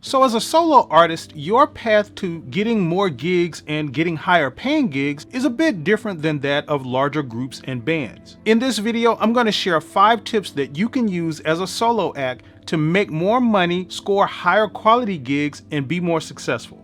So as a solo artist, your path to getting more gigs and getting higher paying gigs is a bit different than that of larger groups and bands. In this video, I'm going to share 5 tips that you can use as a solo act to make more money, score higher quality gigs, and be more successful.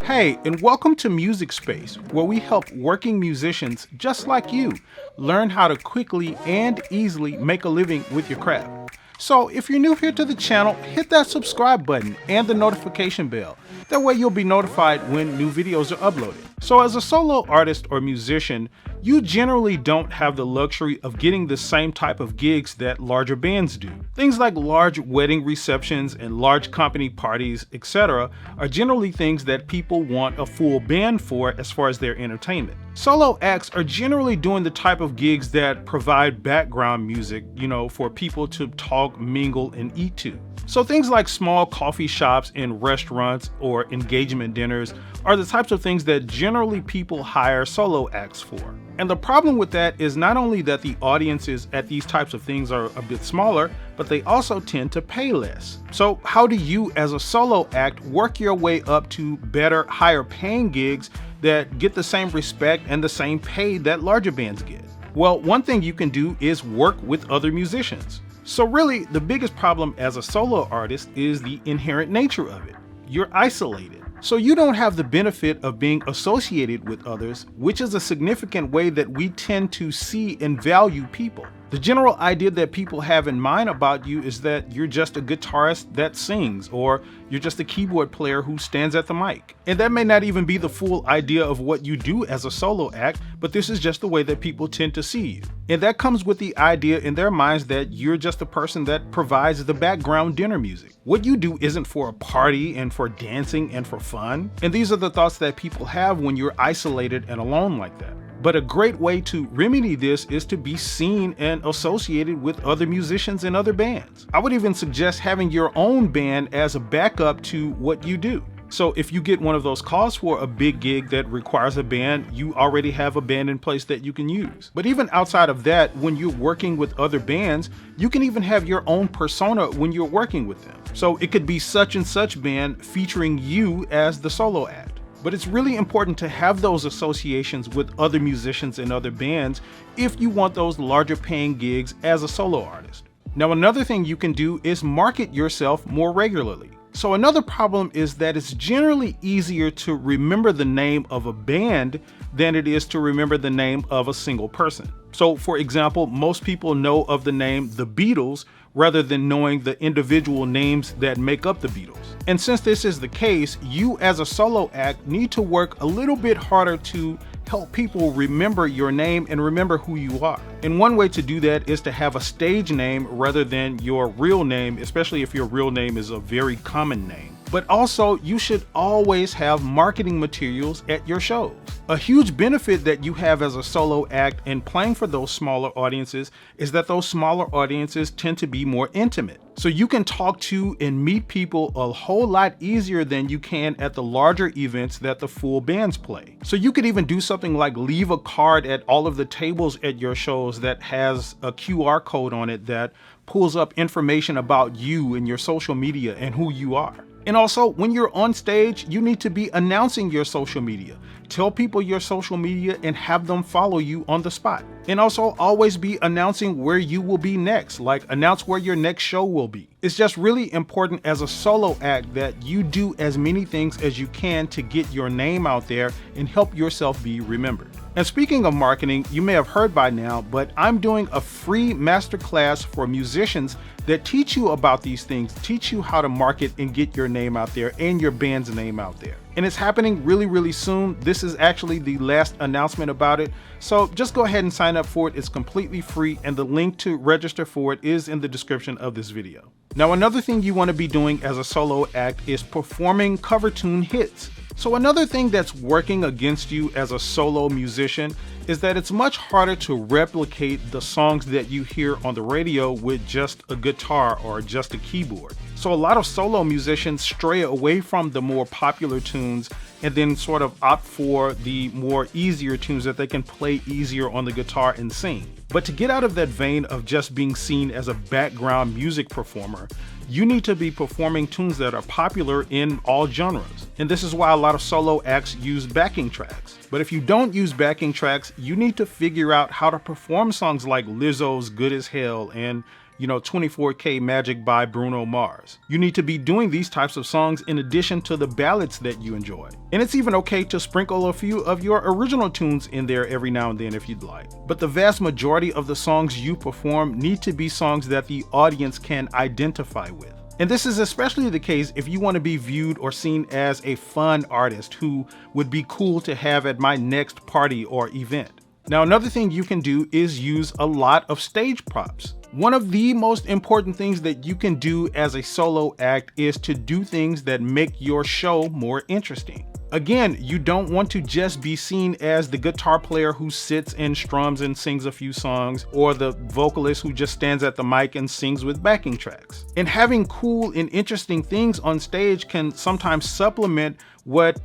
Hey, and welcome to Music Space, where we help working musicians just like you learn how to quickly and easily make a living with your craft. So if you're new here to the channel, hit that subscribe button and the notification bell. That way you'll be notified when new videos are uploaded. So as a solo artist or musician, you generally don't have the luxury of getting the same type of gigs that larger bands do. Things like large wedding receptions and large company parties, etc. are generally things that people want a full band for as far as their entertainment. Solo acts are generally doing the type of gigs that provide background music, for people to talk, mingle, and eat to. So things like small coffee shops and restaurants or engagement dinners are the types of things that generally people hire solo acts for. And the problem with that is not only that the audiences at these types of things are a bit smaller, but they also tend to pay less. So how do you as a solo act work your way up to better, higher paying gigs that get the same respect and the same pay that larger bands get? Well, one thing you can do is work with other musicians. So really, the biggest problem as a solo artist is the inherent nature of it. You're isolated. So you don't have the benefit of being associated with others, which is a significant way that we tend to see and value people. The general idea that people have in mind about you is that you're just a guitarist that sings, or you're just a keyboard player who stands at the mic. And that may not even be the full idea of what you do as a solo act, but this is just the way that people tend to see you. And that comes with the idea in their minds that you're just a person that provides the background dinner music. What you do isn't for a party and for dancing and for fun. And these are the thoughts that people have when you're isolated and alone like that. But a great way to remedy this is to be seen and associated with other musicians and other bands. I would even suggest having your own band as a backup to what you do. So if you get one of those calls for a big gig that requires a band, you already have a band in place that you can use. But even outside of that, when you're working with other bands, you can even have your own persona when you're working with them. So it could be such and such band featuring you as the solo act. But it's really important to have those associations with other musicians and other bands if you want those larger paying gigs as a solo artist. Now, another thing you can do is market yourself more regularly. So another problem is that it's generally easier to remember the name of a band than it is to remember the name of a single person. So for example, most people know of the name The Beatles rather than knowing the individual names that make up the Beatles. And since this is the case, you as a solo act need to work a little bit harder to help people remember your name and remember who you are. And one way to do that is to have a stage name rather than your real name, especially if your real name is a very common name. But also, you should always have marketing materials at your shows. A huge benefit that you have as a solo act and playing for those smaller audiences is that those smaller audiences tend to be more intimate. So you can talk to and meet people a whole lot easier than you can at the larger events that the full bands play. So you could even do something like leave a card at all of the tables at your shows that has a QR code on it that pulls up information about you and your social media and who you are. And also, when you're on stage, you need to be announcing your social media. Tell people your social media and have them follow you on the spot. And also always be announcing where you will be next, like announce where your next show will be. It's just really important as a solo act that you do as many things as you can to get your name out there and help yourself be remembered. And speaking of marketing, you may have heard by now, but I'm doing a free masterclass for musicians that teach you about these things, teach you how to market and get your name out there and your band's name out there. And it's happening really, really soon. This is actually the last announcement about it. So just go ahead and sign up for it. It's completely free, and the link to register for it is in the description of this video. Now, another thing you want to be doing as a solo act is performing cover tune hits. So another thing that's working against you as a solo musician is that it's much harder to replicate the songs that you hear on the radio with just a guitar or just a keyboard. So a lot of solo musicians stray away from the more popular tunes and then sort of opt for the more easier tunes that they can play easier on the guitar and sing. But to get out of that vein of just being seen as a background music performer, you need to be performing tunes that are popular in all genres. And this is why a lot of solo acts use backing tracks. But if you don't use backing tracks, you need to figure out how to perform songs like Lizzo's Good as Hell and 24K Magic by Bruno Mars. You need to be doing these types of songs in addition to the ballads that you enjoy. And it's even okay to sprinkle a few of your original tunes in there every now and then if you'd like. But the vast majority of the songs you perform need to be songs that the audience can identify with. And this is especially the case if you want to be viewed or seen as a fun artist who would be cool to have at my next party or event. Now, another thing you can do is use a lot of stage props. One of the most important things that you can do as a solo act is to do things that make your show more interesting. Again, you don't want to just be seen as the guitar player who sits and strums and sings a few songs, or the vocalist who just stands at the mic and sings with backing tracks. And having cool and interesting things on stage can sometimes supplement what,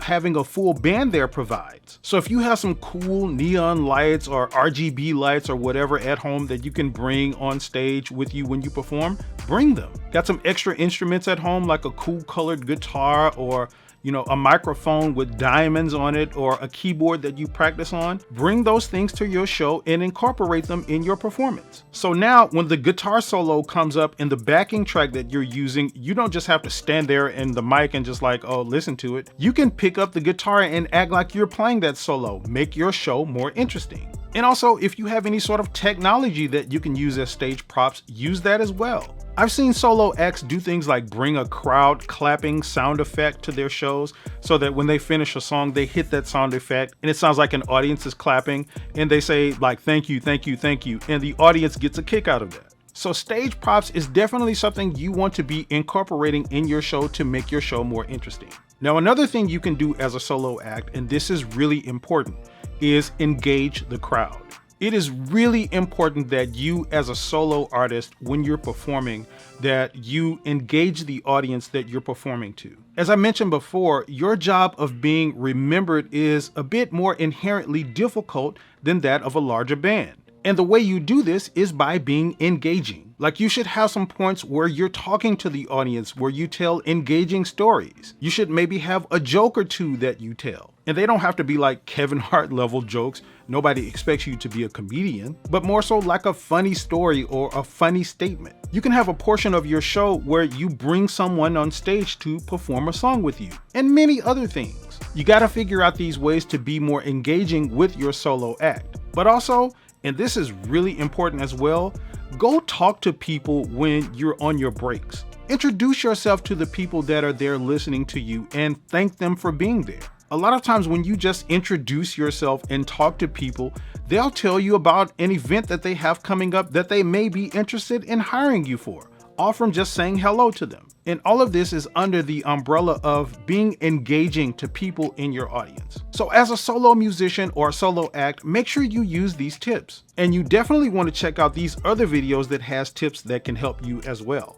having a full band there provides. So if you have some cool neon lights or RGB lights or whatever at home that you can bring on stage with you when you perform, bring them. Got some extra instruments at home like a cool colored guitar or a microphone with diamonds on it or a keyboard that you practice on, bring those things to your show and incorporate them in your performance. So now when the guitar solo comes up in the backing track that you're using, you don't just have to stand there in the mic and just listen to it. You can pick up the guitar and act like you're playing that solo, make your show more interesting. And also, if you have any sort of technology that you can use as stage props, use that as well. I've seen solo acts do things like bring a crowd clapping sound effect to their shows so that when they finish a song, they hit that sound effect and it sounds like an audience is clapping and they say thank you, thank you, thank you. And the audience gets a kick out of that. So stage props is definitely something you want to be incorporating in your show to make your show more interesting. Now, another thing you can do as a solo act, and this is really important, is engage the crowd. It is really important that you as a solo artist, when you're performing, that you engage the audience that you're performing to. As I mentioned before, your job of being remembered is a bit more inherently difficult than that of a larger band. And the way you do this is by being engaging. Like, you should have some points where you're talking to the audience, where you tell engaging stories. You should maybe have a joke or two that you tell. And they don't have to be like Kevin Hart level jokes. Nobody expects you to be a comedian, but more so like a funny story or a funny statement. You can have a portion of your show where you bring someone on stage to perform a song with you, and many other things. You got to figure out these ways to be more engaging with your solo act. But also, and this is really important as well, go talk to people when you're on your breaks. Introduce yourself to the people that are there listening to you and thank them for being there. A lot of times when you just introduce yourself and talk to people, they'll tell you about an event that they have coming up that they may be interested in hiring you for, all from just saying hello to them. And all of this is under the umbrella of being engaging to people in your audience. So as a solo musician or a solo act, make sure you use these tips. And you definitely want to check out these other videos that has tips that can help you as well.